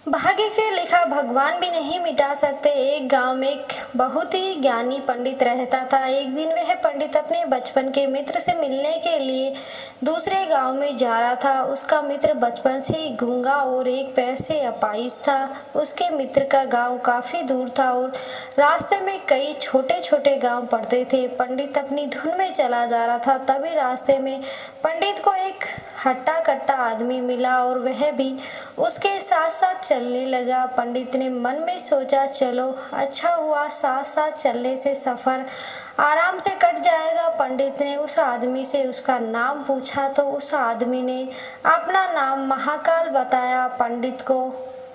भाग्य के लिखा भगवान भी नहीं मिटा सकते। एक गांव में एक बहुत ही ज्ञानी पंडित रहता था। एक दिन वह पंडित अपने बचपन के मित्र से मिलने के लिए दूसरे गांव में जा रहा था। उसका मित्र बचपन से ही गूंगा और एक पैर से अपाहिज था। उसके मित्र का गांव काफी दूर था और रास्ते में कई छोटे छोटे गांव पड़ते थे। पंडित अपनी धुन में चला जा रहा था, तभी रास्ते में पंडित को एक हट्टा कट्टा आदमी मिला और वह भी उसके साथ साथ चलने लगा। पंडित ने मन में सोचा, चलो अच्छा हुआ, साथ साथ चलने से सफर आराम से कट जाएगा। पंडित ने उस आदमी से उसका नाम पूछा तो उस आदमी ने अपना नाम महाकाल बताया। पंडित को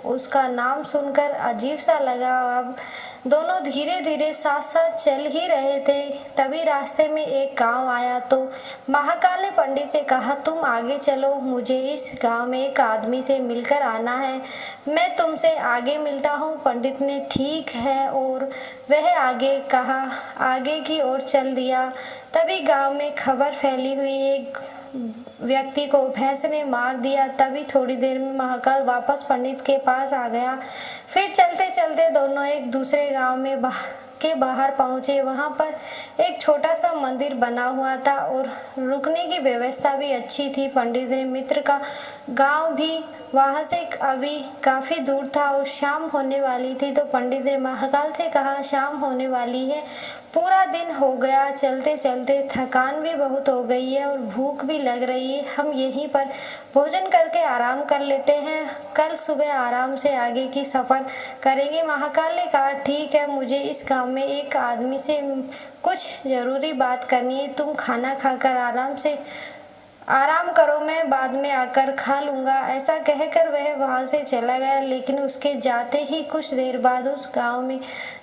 उसका नाम सुनकर अजीब सा लगा। अब दोनों धीरे धीरे साथ साथ चल ही रहे थे, तभी रास्ते में एक गांव आया तो महाकाल ने पंडित से कहा, तुम आगे चलो, मुझे इस गांव में एक आदमी से मिलकर आना है, मैं तुमसे आगे मिलता हूँ। पंडित ने ठीक है और वह आगे की ओर चल दिया। तभी गांव में खबर फैली हुई, एक व्यक्ति को भैंस ने मार दिया। तभी थोड़ी देर में महाकाल वापस पंडित के पास आ गया। फिर चलते चलते दोनों एक दूसरे गांव में बाहर पहुंचे। वहां पर एक छोटा सा मंदिर बना हुआ था और रुकने की व्यवस्था भी अच्छी थी। पंडित ने मित्र का गांव भी वहां से अभी काफी दूर था और शाम होने वाली थी, तो पंडित ने महाकाल से कहा, शाम होने वाली है, पूरा दिन हो गया, चलते चलते थकान भी बहुत हो गई है और भूख भी लग रही है, हम यहीं पर भोजन करके आराम कर लेते हैं, कल सुबह आराम से आगे की सफर करेंगे। महाकाल ने कहा, ठीक है, मुझे इस गांव में एक आदमी से कुछ जरूरी बात करनी है, तुम खाना खाकर आराम करो, मैं बाद में आकर खा लूंगा। ऐसा कहकर वह वहां से चला गया, लेकिन उसके जाते ही कुछ देर बाद उस गांव में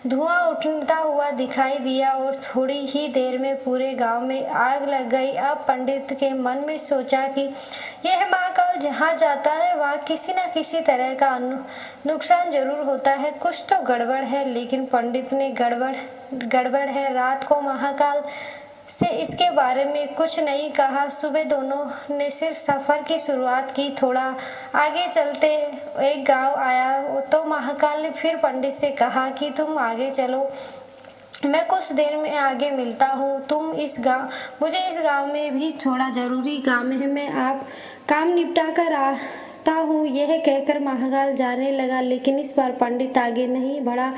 धुआं उठता हुआ दिखाई दिया और थोड़ी ही देर में पूरे गांव में आग लग गई। अब पंडित के मन में सोचा कि यह महाकाल जहाँ जाता है वहाँ किसी न किसी तरह का नुकसान जरूर होता है, कुछ तो गड़बड़ है। लेकिन पंडित ने गड़बड़ है रात को महाकाल से इसके बारे में कुछ नहीं कहा। सुबह दोनों ने सिर्फ सफर की शुरुआत की। थोड़ा आगे चलते एक गांव आया तो महाकाल ने फिर पंडित से कहा कि तुम आगे चलो, मैं कुछ देर में आगे मिलता हूँ, मुझे इस गांव में भी थोड़ा जरूरी काम है, मैं आप काम निपटा कर आता हूँ। यह कहकर महाकाल जाने लगा, लेकिन इस बार पंडित आगे नहीं बढ़ा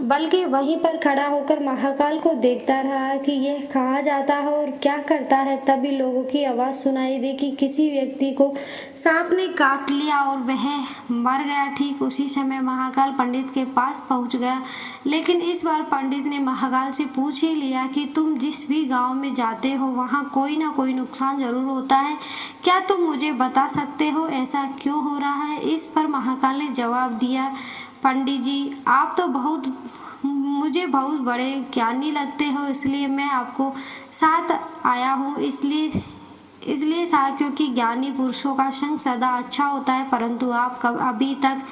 बल्कि वहीं पर खड़ा होकर महाकाल को देखता रहा कि यह कहाँ जाता है और क्या करता है। तभी लोगों की आवाज़ सुनाई दी कि किसी व्यक्ति को सांप ने काट लिया और वह मर गया। ठीक उसी समय महाकाल पंडित के पास पहुंच गया, लेकिन इस बार पंडित ने महाकाल से पूछ ही लिया कि तुम जिस भी गांव में जाते हो वहां कोई ना कोई नुकसान जरूर होता है, क्या तुम मुझे बता सकते हो ऐसा क्यों हो रहा है? इस पर महाकाल ने जवाब दिया, पंडित जी, आप तो मुझे बहुत बड़े ज्ञानी लगते हो, इसलिए मैं आपको साथ आया हूँ। इसलिए था क्योंकि ज्ञानी पुरुषों का संग सदा अच्छा होता है, परंतु आप अभी तक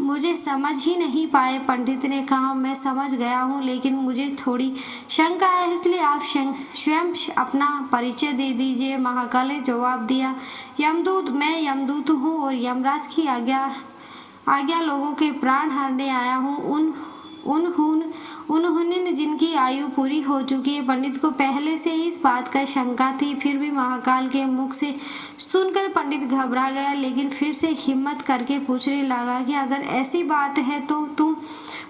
मुझे समझ ही नहीं पाए। पंडित ने कहा, मैं समझ गया हूँ, लेकिन मुझे थोड़ी शंका है, इसलिए आप स्वयं अपना परिचय दे दीजिए। महाकाल ने जवाब दिया, मैं यमदूत हूँ और यमराज की आज्ञा लोगों के प्राण हरने आया हूँ। उन्होंने जिनकी आयु पूरी हो चुकी है। पंडित को पहले से ही इस बात का शंका थी, फिर भी महाकाल के मुख से सुनकर पंडित घबरा गया, लेकिन फिर से हिम्मत करके पूछने लगा कि अगर ऐसी बात है तो तुम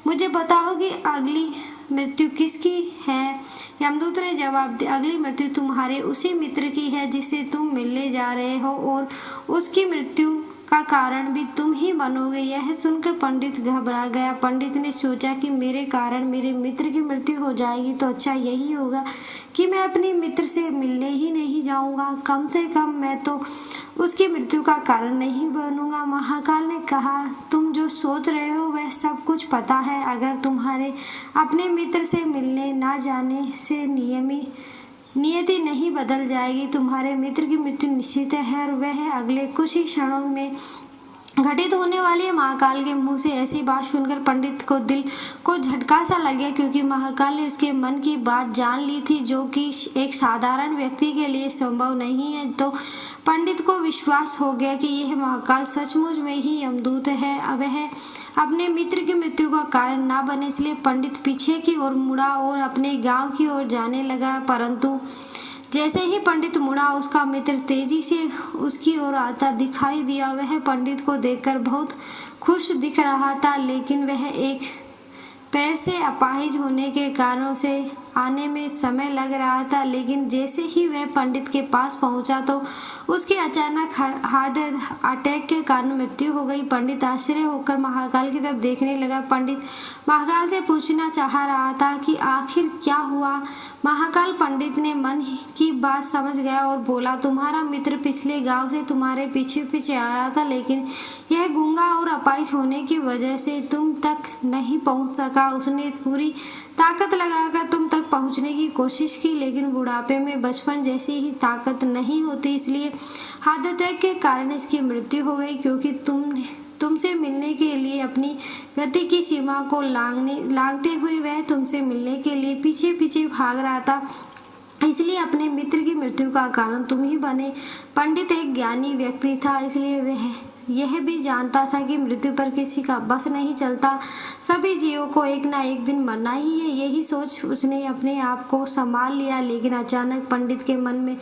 मुझे बताओ कि अगली मृत्यु किसकी है? यमदूत ने जवाब दिया, अगली मृत्यु तुम्हारे उसी मित्र की है जिससे तुम मिलने जा रहे हो और उसकी मृत्यु का कारण भी तुम ही बनोगे। यह सुनकर पंडित घबरा गया। पंडित ने सोचा कि मेरे कारण मेरे मित्र की मृत्यु हो जाएगी तो अच्छा यही होगा कि मैं अपने मित्र से मिलने ही नहीं जाऊंगा, कम से कम मैं तो उसकी मृत्यु का कारण नहीं बनूंगा। महाकाल ने कहा, तुम जो सोच रहे हो वह सब कुछ पता है, अगर तुम्हारे अपने मित्र से मिलने ना जाने से नियति नहीं बदल जाएगी, तुम्हारे मित्र की मृत्यु निश्चित है और वह अगले कुछ ही क्षणों में घटित होने वाली है। महाकाल के मुंह से ऐसी बात सुनकर पंडित को दिल को झटका सा लग गया, क्योंकि महाकाल ने उसके मन की बात जान ली थी, जो कि एक साधारण व्यक्ति के लिए संभव नहीं है। तो पंडित को विश्वास हो गया कि यह महाकाल सचमुच में ही यमदूत है। अब वह अपने मित्र की मृत्यु का कारण ना बने, इसलिए पंडित पीछे की ओर मुड़ा और अपने गांव की ओर जाने लगा। परंतु जैसे ही पंडित मुड़ा, उसका मित्र तेजी से उसकी ओर आता दिखाई दिया। वह पंडित को देखकर बहुत खुश दिख रहा था, लेकिन वह एक पैर से अपाहिज होने के कारण उसे आने में समय लग रहा था। लेकिन जैसे ही वह पंडित के पास पहुंचा तो उसकी अचानक हार्ट अटैक के कारण मृत्यु हो गई। पंडित आश्चर्य होकर महाकाल की तरफ देखने लगा। पंडित महाकाल से पूछना चाह रहा था कि आखिर क्या हुआ। महाकाल पंडित ने मन की बात समझ गया और बोला, तुम्हारा मित्र पिछले गांव से तुम्हारे पीछे पीछे आ रहा था, लेकिन यह गूंगा और अपाहिज होने की वजह से तुम तक नहीं पहुंच सका। उसने पूरी ताकत लगाकर तुम तक पहुंचने की कोशिश की, लेकिन बुढ़ापे में बचपन जैसी ही ताकत नहीं होती, इसलिए हार्ट अटैक के कारण इसकी मृत्यु हो गई। क्योंकि तुमसे मिलने के लिए अपनी गति की सीमा को लांघते हुए वह तुमसे मिलने के लिए पीछे पीछे भाग रहा था, इसलिए अपने मित्र की मृत्यु का कारण तुम ही बने। पंडित एक ज्ञानी व्यक्ति था, इसलिए वह यह भी जानता था कि मृत्यु पर किसी का बस नहीं चलता, सभी जीवों को एक ना एक दिन मरना ही है। यही सोच उसने अपने आप को संभाल लिया। लेकिन अचानक पंडित के मन में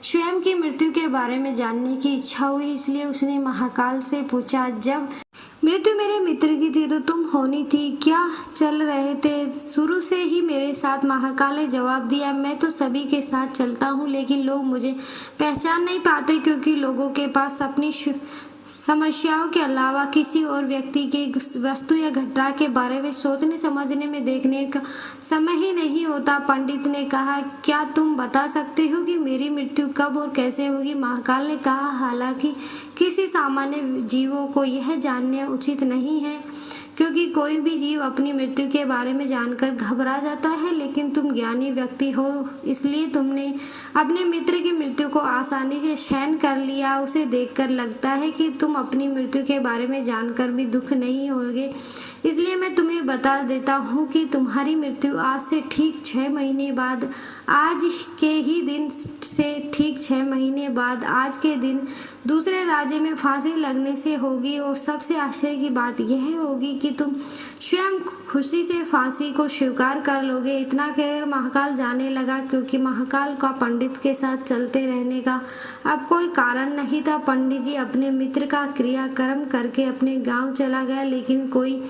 स्वयं की मृत्यु के बारे में जानने की इच्छा हुई, इसलिए उसने महाकाल से पूछा, जब मृत्यु मेरे मित्र की थी तो तुम होनी थी, क्या चल रहे थे शुरू से ही मेरे साथ? महाकाल ने जवाब दिया, मैं तो सभी के साथ चलता हूँ, लेकिन लोग मुझे पहचान नहीं पाते, क्योंकि लोगों के पास अपनी समस्याओं के अलावा किसी और व्यक्ति की वस्तु या घटना के बारे में सोचने समझने में देखने का समय ही नहीं होता। पंडित ने कहा, क्या तुम बता सकते हो कि मेरी मृत्यु कब और कैसे होगी? महाकाल ने कहा, हालांकि किसी सामान्य जीवों को यह जानना उचित नहीं है, क्योंकि कोई भी जीव अपनी मृत्यु के बारे में जानकर घबरा जाता है, लेकिन तुम ज्ञानी व्यक्ति हो, इसलिए तुमने अपने मित्र की मृत्यु को आसानी से सहन कर लिया। उसे देखकर लगता है कि तुम अपनी मृत्यु के बारे में जानकर भी दुख नहीं होगे, इसलिए मैं तुम्हें बता देता हूँ कि तुम्हारी मृत्यु आज से ठीक 6 महीने बाद, आज के ही दिन से ठीक 6 महीने बाद आज के दिन दूसरे राज्य में फांसी लगने से होगी। और सबसे आश्चर्य की बात यह होगी कि तुम स्वयं खुशी से फांसी को स्वीकार कर लोगे। इतना कहकर महाकाल जाने लगा, क्योंकि महाकाल का पंडित के साथ चलते रहने का अब कोई कारण नहीं था। पंडित जी अपने मित्र का क्रियाक्रम करके अपने गांव चला गया, लेकिन कोई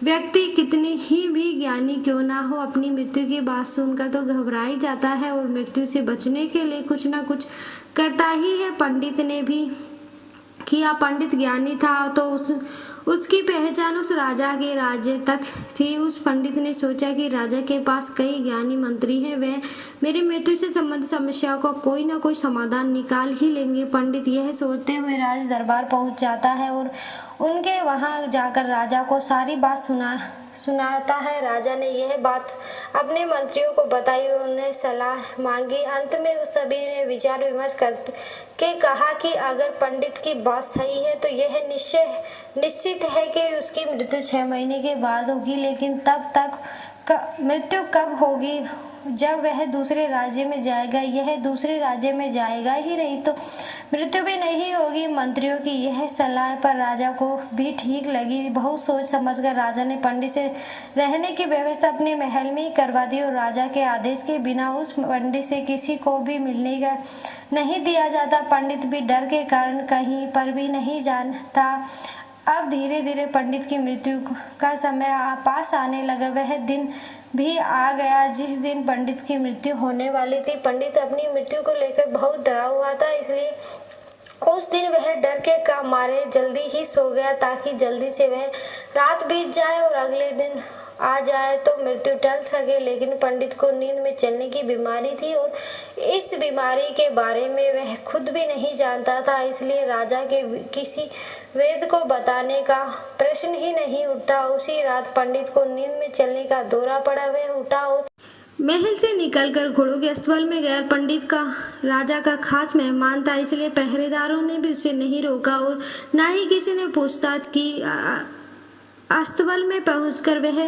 व्यक्ति कितनी ही भी ज्ञानी क्यों ना हो, अपनी मृत्यु की बात सुनकर तो घबरा ही जाता है और मृत्यु से बचने के लिए कुछ ना कुछ करता ही है। पंडित ने भी किया। पंडित ज्ञानी था तो उसकी पहचान उस राजा के राज्य तक थी। उस पंडित ने सोचा कि राजा के पास कई ज्ञानी मंत्री हैं, वे मेरी मृत्यु से संबंधित समस्याओं का कोई ना कोई समाधान निकाल ही लेंगे। पंडित यह सोचते हुए राज दरबार पहुंच जाता है और उनके वहां जाकर राजा को सारी बात सुनाता है। राजा ने यह बात अपने मंत्रियों को बताई और उन्हें सलाह मांगी। अंत में उस सभी ने विचार विमर्श करके कहा कि अगर पंडित की बात सही है तो यह निश्चित है कि उसकी मृत्यु 6 महीने के बाद होगी, लेकिन तब तक मृत्यु कब होगी? जब वह दूसरे राज्य में जाएगा। यह दूसरे राज्य में जाएगा ही नहीं तो मृत्यु भी नहीं होगी। मंत्रियों की यह सलाह पर राजा को भी ठीक लगी। बहुत सोच समझकर राजा ने पंडित से रहने की व्यवस्था अपने महल में ही करवा दी और राजा के आदेश के बिना उस पंडित से किसी को भी मिलने का नहीं दिया जाता। पंडित भी डर के कारण कहीं पर भी नहीं जानता। अब धीरे धीरे पंडित की मृत्यु का समय पास आने लगा। वह दिन भी आ गया जिस दिन पंडित की मृत्यु होने वाली थी। पंडित अपनी मृत्यु को लेकर बहुत डरा हुआ था, इसलिए उस दिन वह डर के मारे जल्दी ही सो गया ताकि जल्दी से वह रात बीत जाए और अगले दिन आ जाए तो मृत्यु टल सके। लेकिन पंडित को नींद में चलने की बीमारी थी और इस बीमारी के बारे में वह खुद भी नहीं जानता था, इसलिए राजा के किसी वेद को बताने का प्रश्न ही नहीं उठता। उसी रात पंडित को नींद में चलने का दौरा पड़ा। वह उठा और महल से निकलकर घोड़ों के अस्तबल में गया। पंडित का राजा का खास मेहमान था, इसलिए पहरेदारों ने भी उसे नहीं रोका और ना ही किसी ने पूछताछ की। अस्तबल में पहुंचकर वह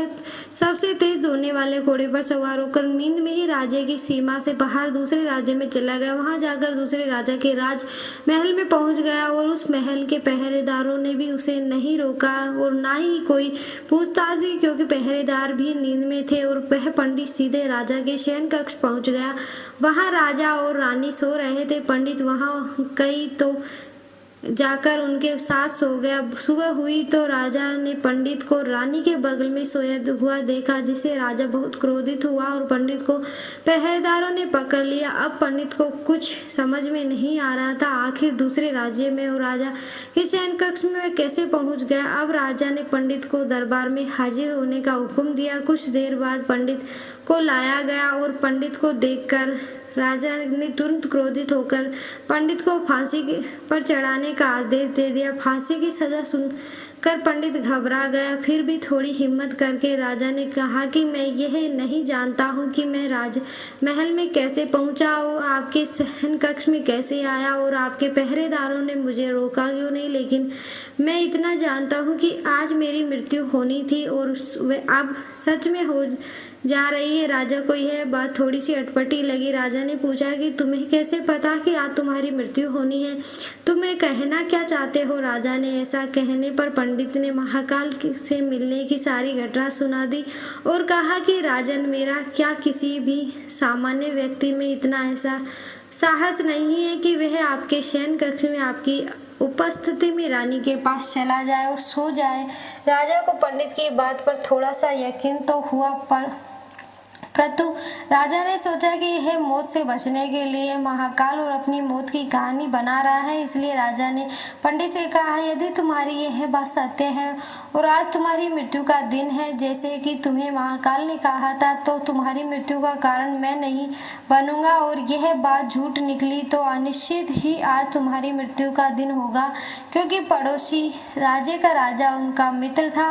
सबसे तेज दौड़ने वाले घोड़े पर सवार होकर नींद में ही राज्य की सीमा से बाहर दूसरे राज्य में चला गया। वहां जाकर दूसरे राजा के राज महल में पहुंच गया और उस महल के पहरेदारों ने भी उसे नहीं रोका और ना ही कोई पूछताछ की, क्योंकि पहरेदार भी नींद में थे। और वह पंडित सीधे राजा के शयन कक्ष पहुंच गया। वहां राजा और रानी सो रहे थे। पंडित वहां कई तो जाकर उनके साथ सो गया। सुबह हुई तो राजा ने पंडित को रानी के बगल में सोया हुआ देखा, जिससे राजा बहुत क्रोधित हुआ और पंडित को पहरेदारों ने पकड़ लिया। अब पंडित को कुछ समझ में नहीं आ रहा था, आखिर दूसरे राज्य में और राजा के शयन कक्ष में कैसे पहुंच गया। अब राजा ने पंडित को दरबार में हाजिर होने का हुक्म दिया। कुछ देर बाद पंडित को लाया गया और पंडित को देखकर राजा ने तुरंत क्रोधित होकर पंडित को फांसी पर चढ़ाने का आदेश दे दिया। फांसी की सजा सुनकर पंडित घबरा गया। फिर भी थोड़ी हिम्मत करके राजा ने कहा कि मैं यह नहीं जानता हूँ कि मैं राज महल में कैसे पहुँचा और आपके शयन कक्ष में कैसे आया और आपके पहरेदारों ने मुझे रोका क्यों नहीं, लेकिन मैं इतना जानता हूँ कि आज मेरी मृत्यु होनी थी और वह अब सच में हो जा रही है। राजा को यह बात थोड़ी सी अटपटी लगी। राजा ने पूछा कि तुम्हें कैसे पता कि आज तुम्हारी मृत्यु होनी है, तुम्हें कहना क्या चाहते हो। राजा ने ऐसा कहने पर पंडित ने महाकाल से मिलने की सारी घटना सुना दी और कहा कि राजन, मेरा क्या किसी भी सामान्य व्यक्ति में इतना ऐसा साहस नहीं है कि वह आपके शयन कक्ष में आपकी उपस्थिति में रानी के पास चला जाए और सो जाए। राजा को पंडित की बात पर थोड़ा सा यकीन तो हुआ, परंतु राजा ने सोचा कि यह मौत से बचने के लिए महाकाल और अपनी मौत की कहानी बना रहा है। इसलिए राजा ने पंडित से कहा, यदि तुम्हारी यह बात सत्य है और आज तुम्हारी मृत्यु का दिन है जैसे कि तुम्हें महाकाल ने कहा था, तो तुम्हारी मृत्यु का कारण मैं नहीं बनूंगा और यह बात झूठ निकली तो अनिश्चित ही आज तुम्हारी मृत्यु का दिन होगा। क्योंकि पड़ोसी राज्य का राजा उनका मित्र था,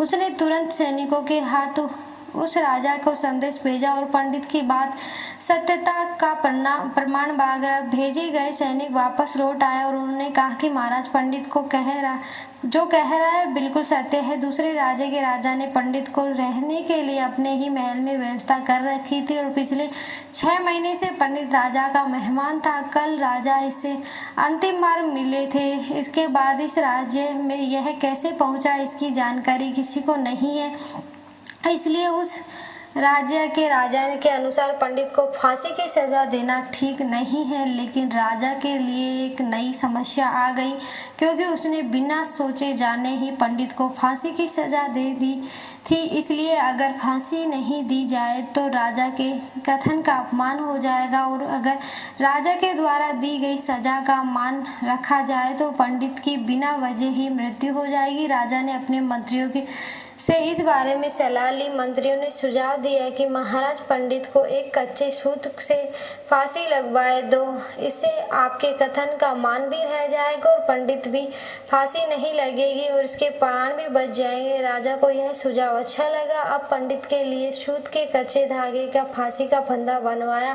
उसने तुरंत सैनिकों के हाथ उस राजा को संदेश भेजा और पंडित की बात सत्यता का प्रमाण भेजे गए सैनिक वापस लौट आए और उन्होंने कहा कि महाराज, पंडित को जो कह रहा है बिल्कुल सत्य है। दूसरे राज्य के राजा ने पंडित को रहने के लिए अपने ही महल में व्यवस्था कर रखी थी और पिछले 6 महीने से पंडित राजा का मेहमान था। कल राजा इससे अंतिम बार मिले थे। इसके बाद इस राज्य में यह कैसे पहुंचा, इसकी जानकारी किसी को नहीं है। इसलिए उस राज्य के राजा के अनुसार पंडित को फांसी की सजा देना ठीक नहीं है। लेकिन राजा के लिए एक नई समस्या आ गई, क्योंकि उसने बिना सोचे जाने ही पंडित को फांसी की सजा दे दी थी। इसलिए अगर फांसी नहीं दी जाए तो राजा के कथन का अपमान हो जाएगा और अगर राजा के द्वारा दी गई सजा का मान रखा जाए तो पंडित की बिना वजह ही मृत्यु हो जाएगी। राजा ने अपने मंत्रियों से इस बारे में सलाह ली। मंत्रियों ने सुझाव दिया कि महाराज, पंडित को एक कच्चे सूत से फांसी लगवाए दो, इससे आपके कथन का मान भी रह जाएगा और पंडित भी फांसी नहीं लगेगी और इसके प्राण भी बच जाएंगे। राजा को यह सुझाव अच्छा लगा। अब पंडित के लिए सूत के कच्चे धागे का फांसी का फंदा बनवाया।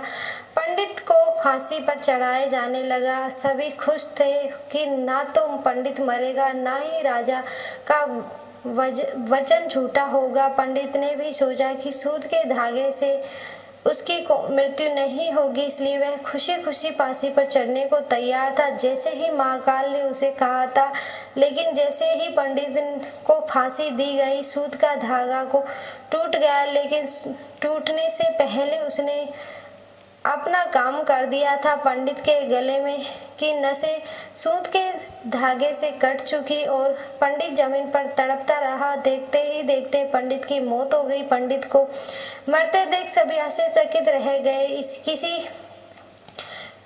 पंडित को फांसी पर चढ़ाए जाने लगा। सभी खुश थे कि ना तो पंडित मरेगा, ना ही राजा का वचन झूठा होगा। पंडित ने भी सोचा कि सूत के धागे से उसकी मृत्यु नहीं होगी, इसलिए वह खुशी खुशी फांसी पर चढ़ने को तैयार था, जैसे ही महाकाल ने उसे कहा था। लेकिन जैसे ही पंडित को फांसी दी गई, सूत का धागा को टूट गया, लेकिन टूटने से पहले उसने अपना काम कर दिया था। पंडित के गले में की नसें सूत के धागे से कट चुकी और पंडित जमीन पर तड़पता रहा। देखते ही देखते पंडित की मौत हो गई। पंडित को मरते देख सभी आश्चर्यचकित रह गए। किसी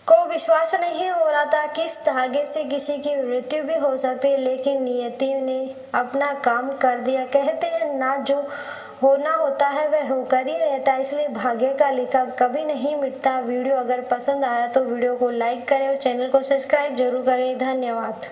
को विश्वास नहीं हो रहा था कि इस धागे से किसी की मृत्यु भी हो सकती है, लेकिन नियति ने अपना काम कर दिया। कहते हैं ना, जो होना होता है वह होकर ही रहता है, इसलिए भाग्य का लिखा कभी नहीं मिटता। वीडियो अगर पसंद आया तो वीडियो को लाइक करें और चैनल को सब्सक्राइब जरूर करें। धन्यवाद।